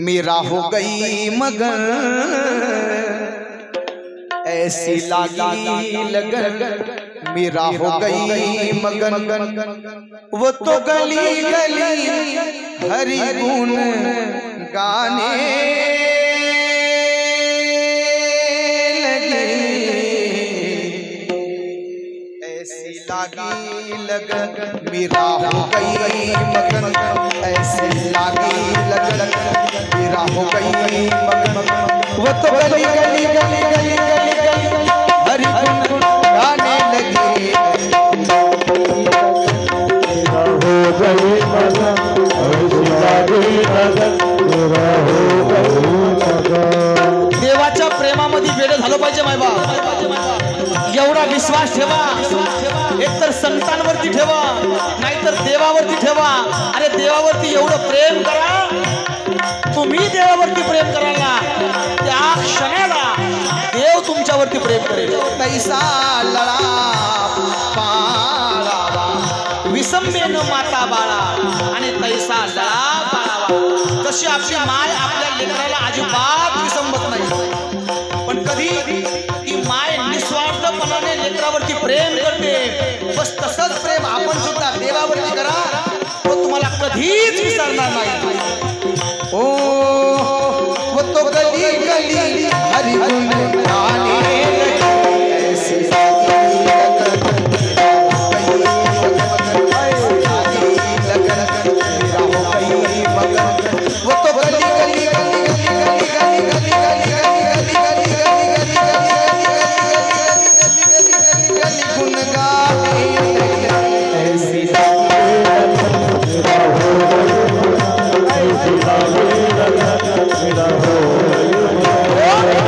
मेरा हो गई मगर ऐसी लागी लगन, मेरा हो गई मगन वो तो गली गली हरि गुण गाने लगे। ऐसी लागी लगन मेरा हो गई मगन, ऐसी लागी लगन मेरा हो गई मगन वो तो गली गली गली गली हरि गुण गाने लगे। मेरा हो गई मगन, ऐसी लागी लगन मेरा हो गई मगन। देवाच्या प्रेमामध्ये वेड झालं पाहिजे मायबा, एवढा विश्वास ठेवा, एकतर संतांवरती ठेवा नाहीतर देवावरती ठेवा। अरे देवावरती एवढं प्रेम करा, तुम्ही देवावरती प्रेम कराल ना त्या क्षणाला देव तुमच्यावरती प्रेम करेल। कैसा लळा पाळावा विसंबेन माता बाळा आणि तैसा लळा पाळावा। जशी आपली माय आपल्या लेकराला अजिबात विसंबत नाही, पण कधी ती माय निस्वार्थपणाने लेकरावरती प्रेम करते, बस तसंच प्रेम आपण सुद्धा देवावरती करा, तो तुम्हाला कधीच विसरणार नाही।